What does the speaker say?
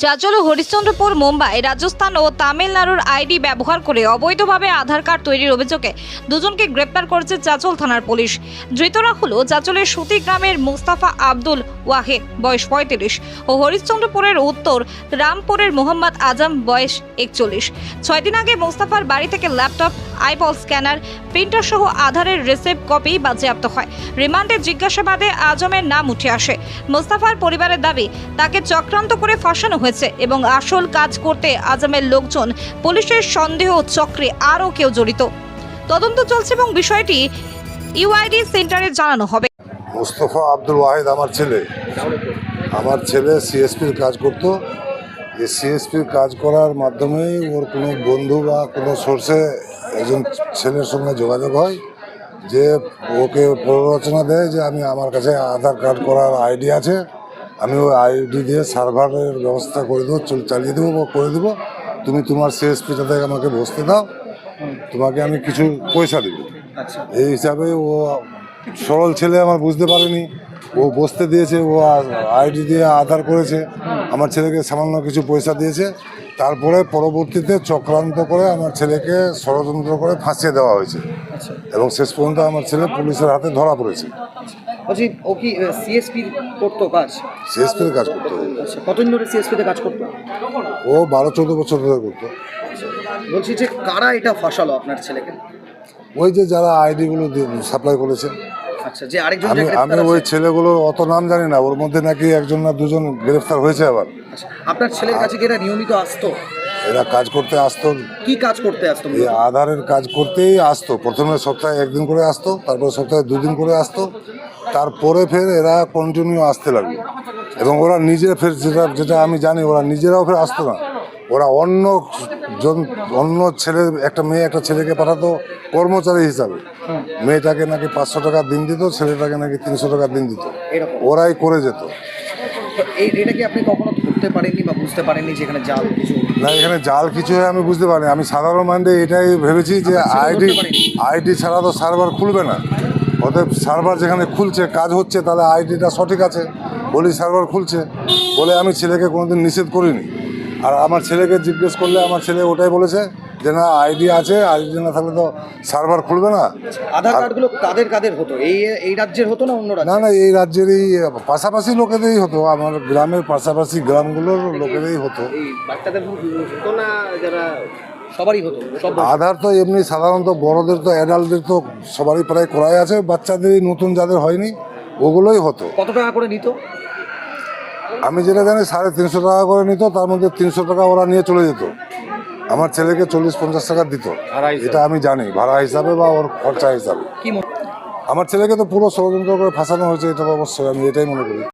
চাঁচল ও হরিশ্চন্দ্রপুর, মুম্বাই, রাজস্থান ও তামিলনাড়ুর আইডি ব্যবহার করে অবৈধভাবে আধার কার্ড তৈরির অভিযোগে দুজনকে গ্রেপ্তার করেছে চাঁচল থানার পুলিশ। ধৃতরা হলো চাঁচলের সুতি গ্রামের মুস্তাফা আব্দুল ওয়াহেদ, বয়স 35, ও হরিশ্চন্দ্রপুরের উত্তর রামপুরের মোহাম্মদ আজম, বয়স 41। 6 দিন আগে মুস্তাফার বাড়ি থেকে ল্যাপটপ, আইপল স্ক্যানার, প্রিন্টার সহ আধারের রিসিপ্ট কপি বাজেয়াপ্ত হয়। রিমান্ডে জিজ্ঞাসাবাদে আজমের নাম উঠে আসে। মুস্তাফার পরিবারের দাবি, তাকে চক্রান্ত করে ফাঁসানো হয়েছে এবং আসল কাজ করতে আজমের লোকজন, পুলিশের সন্দেহ চক্রে আরও কেউ জড়িত। তদন্ত চলছে এবং বিষয়টি ইউআইডি সেন্টারে জানানো হবে। মুস্তাফা আব্দুল ওয়াহেদ আমার ছেলে সিএসপির কাজ করত। এই সিএসপির কাজ করার মাধ্যমেই ওর কোনো বন্ধু বা কোনো সোর্সে একজন ছেলের সঙ্গে যোগাযোগ হয়, যে ওকে প্ররোচনা দেয় যে আমার কাছে আধার কার্ড করার আইডি আছে, আমি ওই আইডি দিয়ে সার্ভারের ব্যবস্থা করে দেবো, চালিয়ে দেবো বা করে দেবো, তুমি তোমার সিএসপিটাতে আমাকে বসতে দাও, তোমাকে আমি কিছু পয়সা দেবো। এই হিসাবে ও সরল ছেলে, আমার বুঝতে পারেনি, ও বসতে দিয়েছে, ও আইডি দিয়ে আধার করেছে, আমার ছেলেকে সামান্য কিছু পয়সা দিয়েছে। তারপরে পরবর্তীতে চক্রান্ত করে আমার ছেলেকে ষড়যন্ত্র করে ফাঁসিয়ে দেওয়া হয়েছে এবং শেষ পর্যন্ত আমার ছেলে পুলিশের হাতে ধরা পড়েছে। বলছি, ও কি সিএসপি করতো কাজ? সিএসপির কাজ করতো। কতদিন ধরে সিএসপিতে কাজ করতো? ও 12-14 বছর ধরে করতো। বলছি যে কারা এটা ফাঁসালো আপনার ছেলেকে? ওই যে যারা আইডিগুলো সাপ্লাই করেছে। আচ্ছা, যে আরেকজন আমি ওই ছেলেগুলোর অত নাম জানি না, ওর মধ্যে নাকি একজন না দুজন গ্রেফতার হয়েছে আবার। আপনার ছেলের কাছে কি এরা নিয়মিত আসতো? এরা কাজ করতে আসতো। কি কাজ করতে আসতো? এই আধারের কাজ করতেই আসতো। প্রথমে সপ্তাহে 1 দিন করে আসতো, তারপরে সপ্তাহে 2 দিন করে আসতো, তারপরে ফের এরা কন্টিনিউ আসতে লাগলো। এবং ওরা নিজে ফের যেটা আমি জানি, ওরা নিজেরাও ফের আসতো না, ওরা অন্য ছেলে, একটা ছেলেকে পাঠাতো কর্মচারী হিসাবে। মেয়েটাকে নাকি 500 টাকা দিন দিত, ছেলেটাকে নাকি 300 টাকা দিন দিত, ওরাই করে যেত। এটা কি আপনি কখনো ধরতে পারেননি বা বুঝতে পারেননি যে এখানে জাল কিছু? না, এখানে জাল কিছু হয় আমি বুঝতে পারিনি। আমি সাধারণ মাইন্ডে এটাই ভেবেছি যে আইডি ছাড়া তো সার্ভার খুলবে না। অতএব সার্ভার যেখানে খুলছে, কাজ হচ্ছে, তাহলে আইডিটা সঠিক আছে বলেই সার্ভার খুলছে বলে আমি ছেলেকে কোনোদিন নিষেধ করিনি। আর আমার ছেলেকে জিজ্ঞেস করলে আমার ছেলে ওটাই বলেছে যে না, আইডি আছে, আইডি না থাকলে তো সার্ভার খুলবে না। আধার কার্ডগুলো কাদের হতো? এই রাজ্যের হতো না অন্য রাজ্যে? না, এই রাজ্যেরই পাশাপাশি লোকেদেরই হতো, আমার গ্রামের পাশাপাশি গ্রামগুলোর লোকেদেরই হতো। এই বাচ্চাদের হতো না, যারা সবারই হতো? আধার তো এমনি সাধারণত বড়দের তো, অ্যাডাল্টদের তো সবারই প্রায় করাই আছে, বাচ্চাদেরই নতুন যাদের হয়নি ওগুলোই হতো। কত টাকা করে নিত? আমি যেটা জানি 350 টাকা করে নিত, তার মধ্যে 300 টাকা ওরা নিয়ে চলে যেত। আমার ছেলেকে 40-50 টাকা দিত, এটা আমি জানি, ভাড়া হিসাবে বা ওর খরচা হিসাবে। আমার ছেলেকে তো পুরো ষড়যন্ত্র করে ফাঁসানো হয়েছে, এটা অবশ্যই আমি এটাই মনে করি।